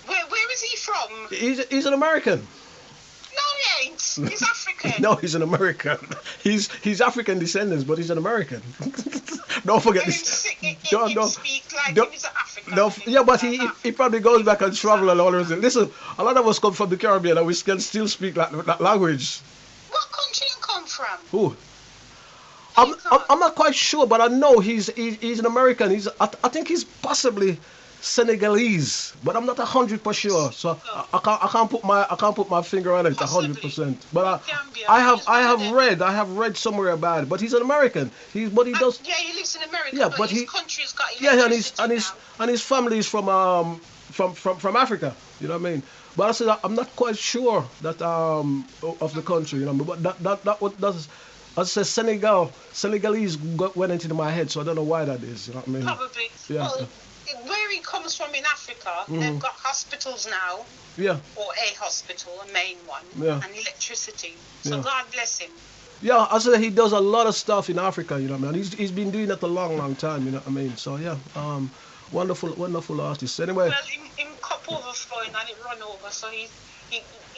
Speaker 2: Where is he from?
Speaker 1: He's an American.
Speaker 2: No, he ain't. He's African.
Speaker 1: No, he's an American. He's African descendants, but he's an American. Don't forget this.
Speaker 2: Don't speak like he's an African.
Speaker 1: Yeah, but he probably goes back and travel and all the rest. Listen, a lot of us come from the Caribbean and we can still speak that language.
Speaker 2: What country you come from?
Speaker 1: Who? I'm not quite sure, but I know he's an American. I think he's possibly Senegalese, but I'm not 100% sure. So I can't put my finger on it
Speaker 2: Possibly.
Speaker 1: 100%. But
Speaker 2: Gambia.
Speaker 1: I have read somewhere about it. But he's an American. He does.
Speaker 2: Yeah, he lives in America,
Speaker 1: Yeah,
Speaker 2: but
Speaker 1: but
Speaker 2: his
Speaker 1: he
Speaker 2: country's got
Speaker 1: yeah,
Speaker 2: electricity now.
Speaker 1: and his family is from Africa. You know what I mean? But I said I'm not quite sure that of the country. You know, but that what does. I said Senegalese went into my head, so I don't know why that is. You know what I mean?
Speaker 2: Probably.
Speaker 1: Yeah.
Speaker 2: Well, where he comes from in Africa, they've got hospitals now,
Speaker 1: Yeah.
Speaker 2: or a hospital, a main one,
Speaker 1: Yeah.
Speaker 2: and electricity. So
Speaker 1: Yeah.
Speaker 2: God bless him.
Speaker 1: Yeah, I said he does a lot of stuff in Africa, you know what I mean? He's been doing that a long time, you know what I mean? So yeah, wonderful artist. Anyway.
Speaker 2: Well, in cup overflowing and it run over, so he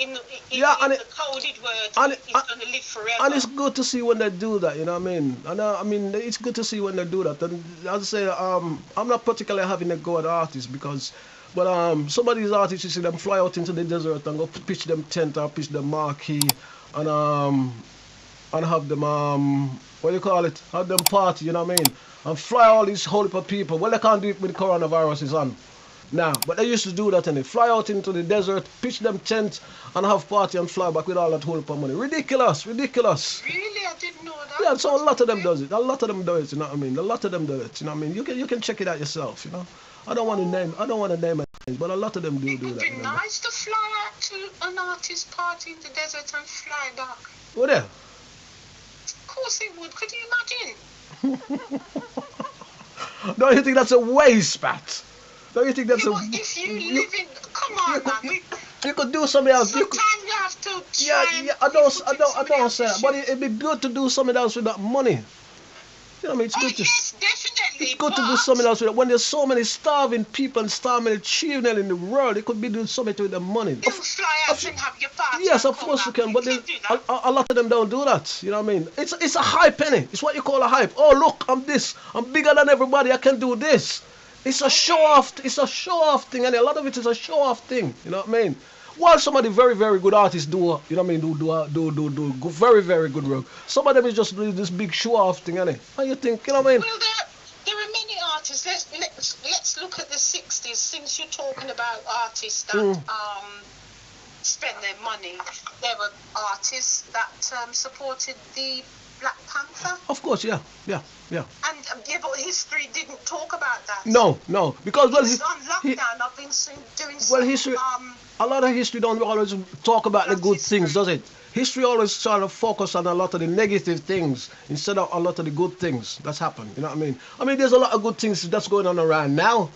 Speaker 2: in
Speaker 1: Yeah, and
Speaker 2: the coded word, he's going to live forever.
Speaker 1: And it's good to see when they do that, you know what I mean? And I mean, it's good to see when they do that. And as I say, I'm not particularly having a go at artists because, but some of these artists, you see them fly out into the desert and go pitch them tent or pitch them marquee and have them what do you call it? Have them party, you know what I mean? And fly all these whole heap of people. Well, they can't do it with coronavirus is on now, but they used to do that and they fly out into the desert, pitch them tent, and have party and fly back with all that whole heap of money. Ridiculous.
Speaker 2: Really, I didn't know that.
Speaker 1: Yeah, so a lot of them does it. A lot of them do it. You know what I mean? A lot of them do it. You know what I mean? You can check it out yourself. You know. I don't want to name it, but a lot of them do
Speaker 2: It would
Speaker 1: that.
Speaker 2: be nice to fly out to an artist party in the desert and fly back.
Speaker 1: Well, there.
Speaker 2: Of course it would. Could you imagine?
Speaker 1: Don't you think that's a waste, Pat? Don't you think that's
Speaker 2: if you live in, come on, man.
Speaker 1: You could do something else.
Speaker 2: Sometimes you have to try.
Speaker 1: I don't say that, but it'd be good to do something else with that money. You know what I mean? It's good
Speaker 2: yes, definitely.
Speaker 1: It's good to do something else with it. When there's so many starving people and starving children in the world, it could be doing something with the money.
Speaker 2: You fly out and have your party.
Speaker 1: Yes, of course you can, but a lot of them don't do that. You know what I mean? It's a hype, penny. It's what you call a hype. Oh, look, I'm this. I'm bigger than everybody. I can do this. It's a show off. It's a show off thing, and a lot of it is a show off thing. You know what I mean? While some of the very, very good artists do, you know what I mean, do very, very good work. Some of them is just doing this big show off thing, innit? How you think? You know what I mean?
Speaker 2: Well, there are many artists. Let's look at the 60s. Since you're talking about artists that spend their money, there were artists that supported the Black Panther.
Speaker 1: Of course, yeah.
Speaker 2: And but history didn't talk about that.
Speaker 1: No, because
Speaker 2: on lockdown, I've been doing some.
Speaker 1: Well, history. A lot of history don't always talk about the good things, does it? History always try to focus on a lot of the negative things instead of a lot of the good things that's happened. You know what I mean? I mean, there's a lot of good things that's going on around now.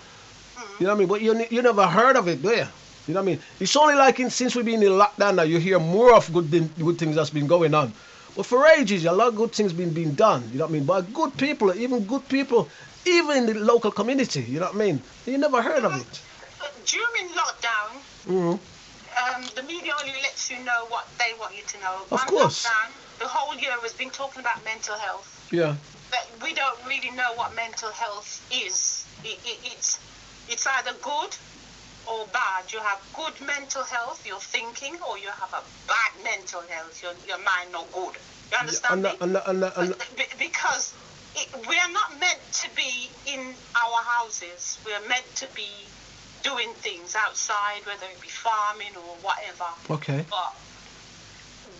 Speaker 1: You know what I mean? But you never heard of it, do you? You know what I mean? It's only like since we've been in lockdown now, you hear more of good things that's been going on. But for ages, a lot of good things being done. You know what I mean? By good people, even in the local community. You know what I mean? You never heard of it.
Speaker 2: During lockdown, the media only lets you know what they want you to know.
Speaker 1: Of course.
Speaker 2: Lockdown, the whole year has been talking about mental health.
Speaker 1: Yeah.
Speaker 2: But we don't really know what mental health is. It's either good or bad. You have good mental health, you're thinking, or you have a bad mental health, your mind not good. You understand me? Because we are not meant to be in our houses. We are meant to be doing things outside, whether it be farming or whatever.
Speaker 1: Okay.
Speaker 2: But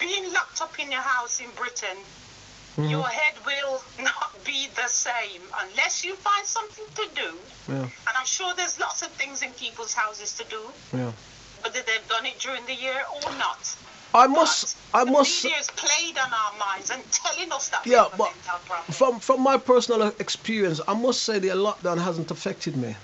Speaker 2: being locked up in your house in Britain, your head will not be the same unless you find something to do.
Speaker 1: Yeah.
Speaker 2: And I'm sure there's lots of things in people's houses to do.
Speaker 1: Yeah.
Speaker 2: Whether they've done it during the year or not.
Speaker 1: I must.
Speaker 2: The media's played on our minds and telling us that we have a mental problem.
Speaker 1: From my personal experience, I must say the lockdown hasn't affected me.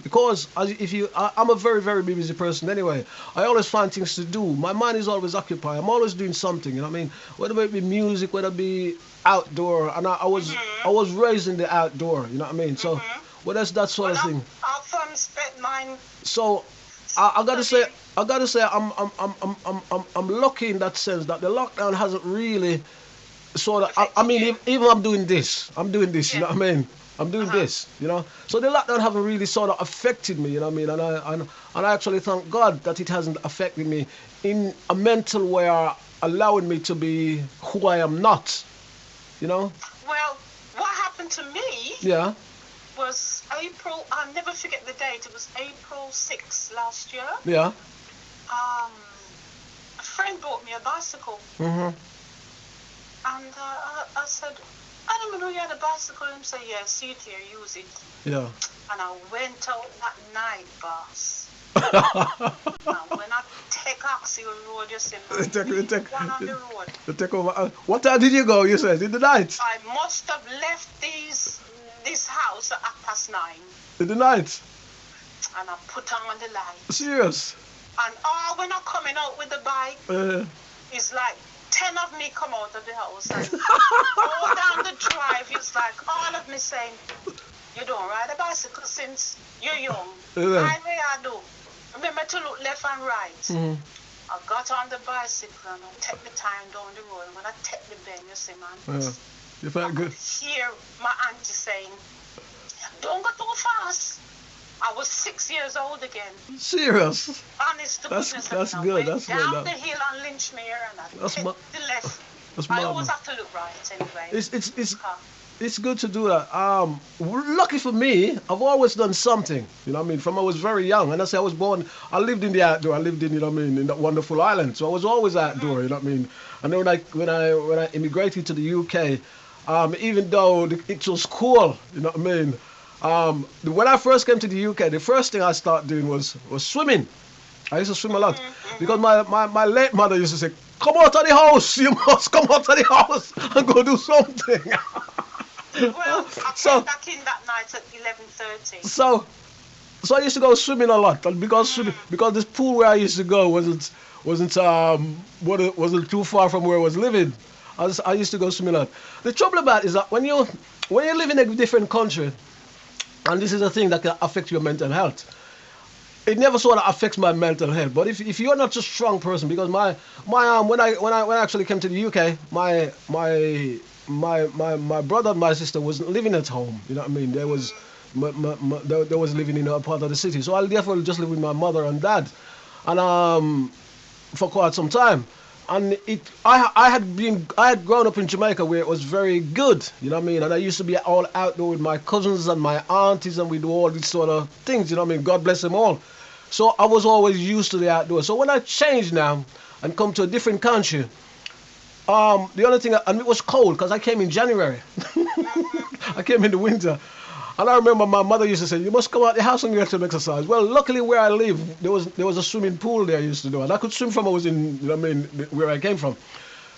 Speaker 1: Because I'm a very, very busy person anyway. I always find things to do. My mind is always occupied. I'm always doing something, you know what I mean? Whether it be music, whether it be outdoor. And I was raised in the outdoor, you know what I mean? So, well, that's that sort of thing.
Speaker 2: I've spent mine.
Speaker 1: So, I gotta say, I'm lucky in that sense that the lockdown hasn't really sort of. I mean, even I'm doing this, you know what I mean? I'm doing this, you know. So the lockdown haven't really sort of affected me, you know what I mean? And I actually thank God that it hasn't affected me in a mental way, or allowing me to be who I am not, you know.
Speaker 2: Well, what happened to me?
Speaker 1: Yeah.
Speaker 2: was April. I'll never forget the date. It was April 6th last year.
Speaker 1: Yeah.
Speaker 2: A friend bought me a bicycle.
Speaker 1: Mhm.
Speaker 2: And I said, I don't know you had a bicycle. And he said, yeah, see it here, use it.
Speaker 1: Yeah.
Speaker 2: And I went out that night, boss. And when I take Oxy Road, you see, man, one on the road.
Speaker 1: Take over. What time did you go? You said in the night.
Speaker 2: I must have left this house at 9:30.
Speaker 1: In the night.
Speaker 2: And I put on the light.
Speaker 1: Serious.
Speaker 2: And when I'm coming out with the bike, it's like 10 of me come out of the house and go down the drive. It's like all of me saying, you don't ride a bicycle since you're young. I do. Remember to look left and right.
Speaker 1: Mhm.
Speaker 2: I got on the bicycle and I take the time down the road. And when I take the bend, you see, man,
Speaker 1: You felt good.
Speaker 2: hear my auntie saying, don't go too fast. I was 6 years old again.
Speaker 1: Serious.
Speaker 2: Honest to goodness.
Speaker 1: That's
Speaker 2: I
Speaker 1: good.
Speaker 2: went
Speaker 1: That's
Speaker 2: down
Speaker 1: good.
Speaker 2: the hill on Lynchmere and I
Speaker 1: That's
Speaker 2: took the left.
Speaker 1: That's
Speaker 2: I
Speaker 1: marvelous.
Speaker 2: always have to look right anyway.
Speaker 1: It's good to do that. Lucky for me, I've always done something. You know what I mean? From I was very young, and I say I was born. I lived in the outdoor. I lived in, you know what I mean, in that wonderful island. So I was always outdoor. You know what I mean? And then when I immigrated to the UK, even though it was cool, you know what I mean. When I first came to the UK, the first thing I started doing was swimming. I used to swim a lot because my late mother used to say, "Come out of the house. You must come out of the house and go do something."
Speaker 2: Well, I came back in that night at 11:30.
Speaker 1: So I used to go swimming a lot, and because this pool where I used to go wasn't too far from where I was living. I used to go swimming a lot. The trouble about it is that when you live in a different country, and this is a thing that can affect your mental health. It never sort of affects my mental health. But if you're not a strong person, because when I actually came to the UK, my brother and my sister wasn't living at home. You know what I mean? They was living in a part of the city. So I therefore just lived with my mother and dad, and for quite some time. And I had grown up in Jamaica where it was very good, you know what I mean? And I used to be all outdoor with my cousins and my aunties, and we do all these sort of things, you know what I mean? God bless them all. So I was always used to the outdoors. So when I changed now and come to a different country, the only thing, and it was cold because I came in January. I came in the winter. And I remember my mother used to say, "You must come out the house and get some exercise." Well, luckily where I live, there was a swimming pool there I used to do, and I could swim from I was in, you know what I mean, where I came from.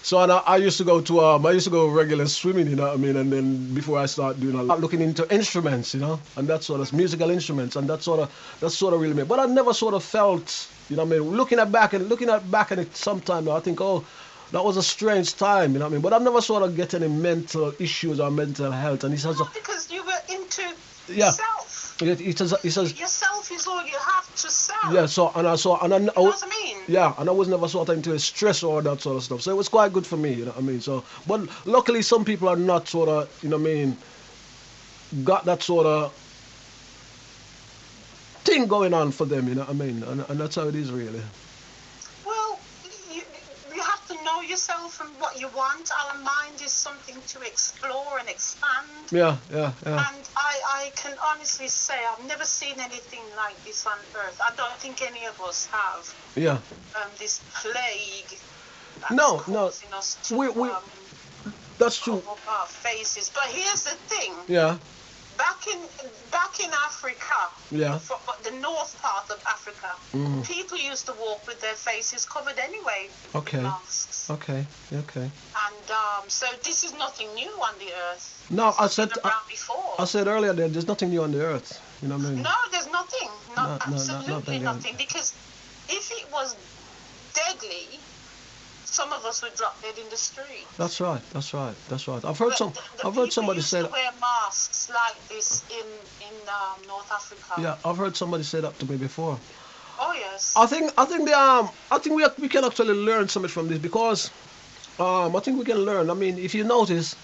Speaker 1: So and I used to go to regular swimming, you know what I mean, and then before I start doing looking into instruments, you know, and that sort of musical instruments, and that sort of really made. But I never sort of felt, you know what I mean, looking back at it sometime, I think, oh, that was a strange time, you know what I mean? But I've never sort of get any mental issues or mental health. And he says,
Speaker 2: because you were into self.
Speaker 1: He says,
Speaker 2: yourself is all you have to sell.
Speaker 1: Yeah,
Speaker 2: you know what I mean?
Speaker 1: Yeah, and I was never sort of into a stress or that sort of stuff. So it was quite good for me, you know what I mean? So, but luckily some people are not sort of, you know what I mean, got that sort of thing going on for them, you know what I mean? And that's how it is really.
Speaker 2: Know yourself and what you want. Our mind is something to explore and expand.
Speaker 1: Yeah.
Speaker 2: And I can honestly say I've never seen anything like this on earth. I don't think any of us have.
Speaker 1: Yeah.
Speaker 2: This plague that's
Speaker 1: no.
Speaker 2: causing us to
Speaker 1: that's true.
Speaker 2: cover up our faces. But here's the thing.
Speaker 1: Yeah.
Speaker 2: Back in Africa, the north part of Africa, people used to walk with their faces covered anyway.
Speaker 1: Okay.
Speaker 2: Masks.
Speaker 1: Okay.
Speaker 2: And so this is nothing new on the earth.
Speaker 1: No, I said earlier that there's nothing new on the earth. You know what I mean?
Speaker 2: No, there's nothing. Absolutely nothing. Because if it was deadly, some of us would drop dead in the street. That's right.
Speaker 1: I've heard somebody say that.
Speaker 2: Wear masks like this in North Africa.
Speaker 1: Yeah, I've heard somebody say that to me before.
Speaker 2: Oh yes.
Speaker 1: I think we can actually learn something from this because I think we can learn. I mean, if you notice,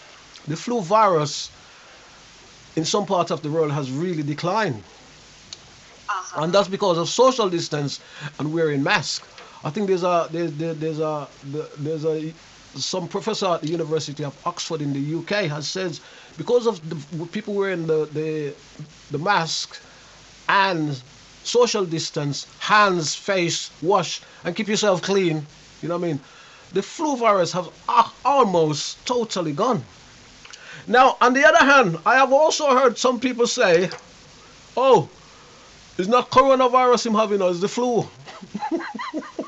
Speaker 1: the flu virus in some parts of the world has really declined, and that's because of social distance and wearing masks. I think there's a some professor at the University of Oxford in the UK has said because of the people wearing the mask and social distance, hands, face, wash, and keep yourself clean. You know what I mean? The flu virus have almost totally gone. Now, on the other hand, I have also heard some people say, "Oh, it's not coronavirus I'm having, it's the flu."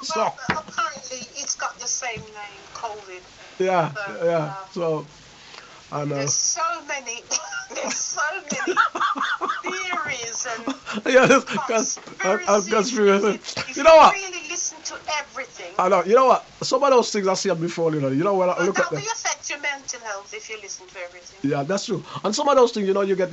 Speaker 1: So,
Speaker 2: Well, apparently it's got the same name, COVID.
Speaker 1: yeah,
Speaker 2: So,
Speaker 1: yeah. So, I know.
Speaker 2: there's so many, there's so many theories and
Speaker 1: Yeah, because
Speaker 2: conspiracies. If
Speaker 1: you know what?
Speaker 2: really listen to everything,
Speaker 1: I know. You know what? Some of those things I see them before. You know when I
Speaker 2: well,
Speaker 1: look at
Speaker 2: that
Speaker 1: them.
Speaker 2: will affect your mental health if you listen to everything.
Speaker 1: Yeah, that's true. And some of those things, you get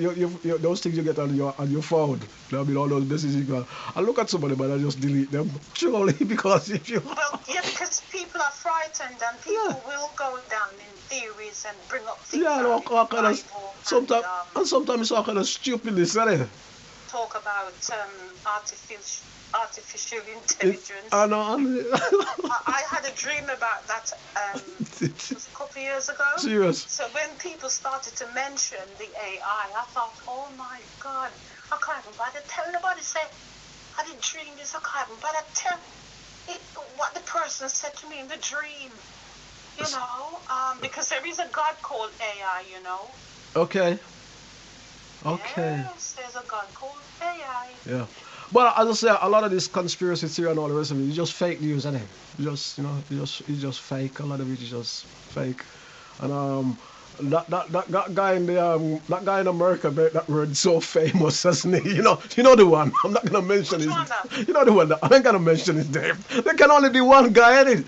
Speaker 1: those things you get on your phone. You know what I mean, all those messages you got. I look at somebody, but I just delete them. Surely, because if you.
Speaker 2: Well, yeah, because people are frightened and people will go down in theories and bring up things
Speaker 1: Yeah,
Speaker 2: out
Speaker 1: all
Speaker 2: in the
Speaker 1: kind of
Speaker 2: Bible
Speaker 1: sometimes it's all kind of stupidness, isn't it?
Speaker 2: talk about artificial intelligence.
Speaker 1: I know.
Speaker 2: I had a dream about that it was a couple of years ago.
Speaker 1: Serious.
Speaker 2: So when people started to mention the AI, I thought, oh my God, I can't even bother tell nobody. Say, I didn't dream this. I can't even bother tell what the person said to me in the dream. Because there is a God called AI.
Speaker 1: Okay.
Speaker 2: Yes, there's a God called AI.
Speaker 1: Yeah. But as I say, a lot of this conspiracy theory and all the rest of it, it's just fake news, isn't it? It's just fake. A lot of it is just fake. And that guy in that guy in America made that word so famous, hasn't he? You know the one. I'm not gonna mention his. You know the one. I ain't gonna mention his name. There can only be one guy, ain't it?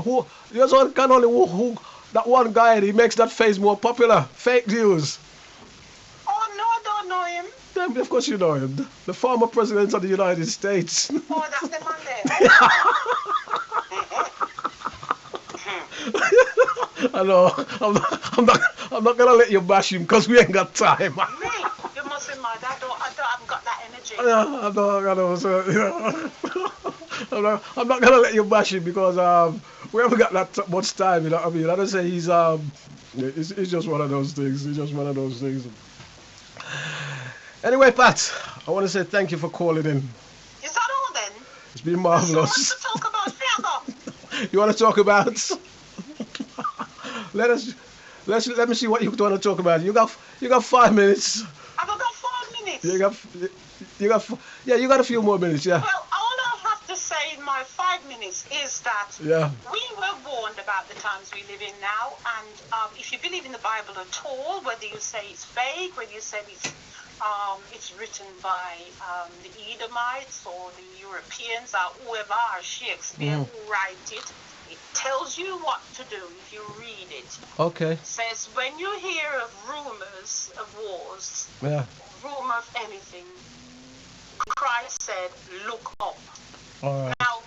Speaker 1: Who? There's one can only who that one guy. He makes that face more popular. Fake news.
Speaker 2: Oh no, I don't know him.
Speaker 1: Then, of course you know him. The former president of the United States.
Speaker 2: Oh, that's the man there.
Speaker 1: I know. I'm not gonna let you bash him because we ain't got time.
Speaker 2: Me? You must be mad. I haven't got that energy.
Speaker 1: Yeah, I know. So, I'm not gonna let you bash him because we haven't got that much time. You know what I mean? I don't say he's it's just one of those things. It's just one of those things. Anyway, Pat, I want to say thank you for calling in.
Speaker 2: Is that all then?
Speaker 1: It's been marvelous.
Speaker 2: So what to talk about Fiago?
Speaker 1: You want to talk about? Let me see what you want to talk about. You got 5 minutes.
Speaker 2: I've got 5 minutes.
Speaker 1: You got a few more minutes. Yeah.
Speaker 2: Well, all I have to say in my 5 minutes is that we were warned about the times we live in now, and if you believe in the Bible at all, whether you say it's fake, whether you say it's written by the Edomites or the Europeans or whoever, or Shakespeare who write it, it tells you what to do if you read it.
Speaker 1: Okay.
Speaker 2: It says when you hear of rumors of wars, rumor of anything, Christ said, look up.
Speaker 1: All right.
Speaker 2: Now,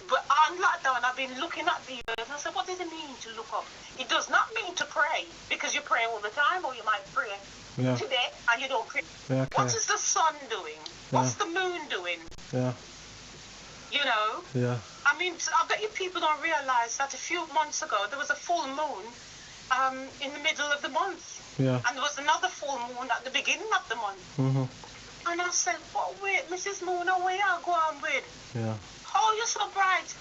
Speaker 2: but on lockdown, I've been looking at the earth and I said, what does it mean to look up? It does not mean to pray, because you pray all the time, or you might pray today and you don't pray.
Speaker 1: Yeah, okay.
Speaker 2: What is the sun doing? What's the moon doing?
Speaker 1: Yeah.
Speaker 2: Yeah. I mean, I bet you people don't realize that a few months ago there was a full moon in the middle of the month.
Speaker 1: Yeah.
Speaker 2: And there was another full moon at the beginning of the month.
Speaker 1: Mm-hmm.
Speaker 2: And I said, what wait, Mrs. Moon, where you go on with?
Speaker 1: Yeah.
Speaker 2: Oh, you're so bright.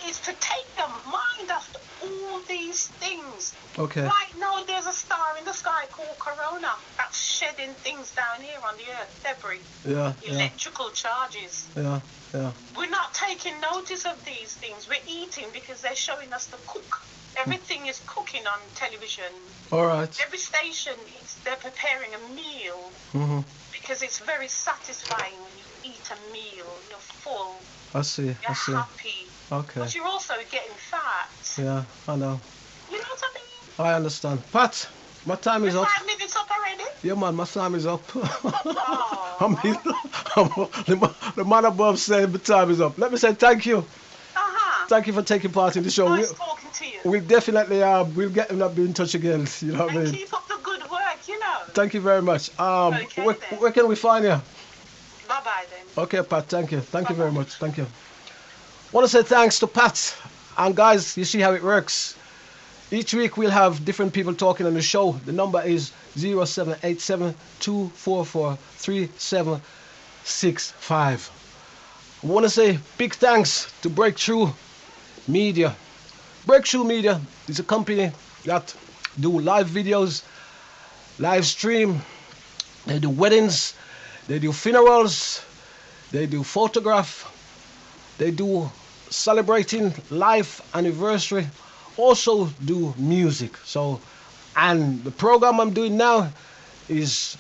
Speaker 2: It's to take your mind off all these things.
Speaker 1: Okay.
Speaker 2: Right now, there's a star in the sky called Corona that's shedding things down here on the earth, debris.
Speaker 1: Yeah.
Speaker 2: Electrical charges.
Speaker 1: Yeah.
Speaker 2: We're not taking notice of these things. We're eating because they're showing us the cook. Everything is cooking on television.
Speaker 1: All right.
Speaker 2: Every station, they're preparing a meal because it's very satisfying when you eat a meal. You're full.
Speaker 1: I see.
Speaker 2: You're happy.
Speaker 1: Okay.
Speaker 2: But you're also getting fat.
Speaker 1: Yeah, I know.
Speaker 2: You know what I mean?
Speaker 1: I understand. Pat, my time is up.
Speaker 2: 5 minutes up already?
Speaker 1: Yeah, man, my time is up.
Speaker 2: Oh.
Speaker 1: The man above said the time is up. Let me say thank you. Thank you for taking part in the show.
Speaker 2: Nice talking to you.
Speaker 1: We'll definitely we'll be in touch again. You know what I mean?
Speaker 2: Keep up the good work,
Speaker 1: Thank you very much.
Speaker 2: Okay,
Speaker 1: where can we find you?
Speaker 2: Bye-bye then.
Speaker 1: Okay, Pat, thank you. Thank you very much. Thank you. Want to say thanks to Pat. And guys, you see how it works. Each week we'll have different people talking on the show. The number is 0787-244-3765. I want to say big thanks to Break Tru Media. Break Tru Media is a company that do live videos, live stream. They do weddings, they do funerals, they do photograph, they do celebrating life anniversary, also do music. So, and the program I'm doing now is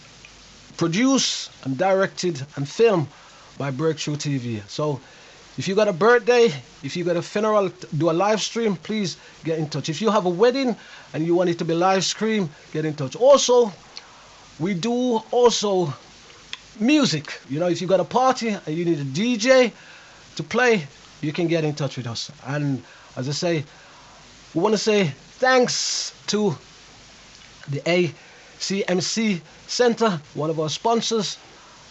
Speaker 1: produced and directed and filmed by Break Tru TV. So if you got a birthday, if you got a funeral, do a live stream, please get in touch. If you have a wedding and you want it to be live stream, get in touch. Also, we do also music. You know, if you got a party and you need a DJ to play, you can get in touch with us. And as I say, we want to say thanks to the ACMC Center, one of our sponsors,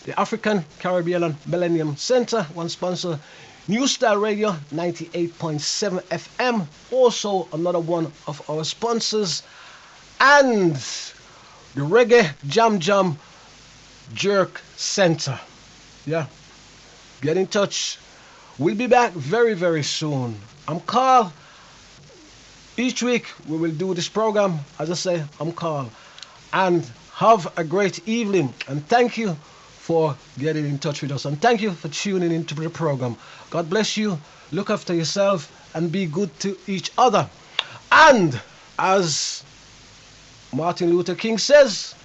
Speaker 1: the African Caribbean and Millennium Center, one sponsor, New Style Radio 98.7 FM, also another one of our sponsors, and the Reggae Jam Jam Jerk Center. Yeah, get in touch. We'll be back very, very soon. I'm Carl. Each week we will do this program. As I say, I'm Carl. And have a great evening. And thank you for getting in touch with us. And thank you for tuning into the program. God bless you. Look after yourself and be good to each other. And as Martin Luther King says,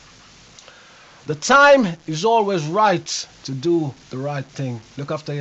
Speaker 1: the time is always right to do the right thing. Look after yourself.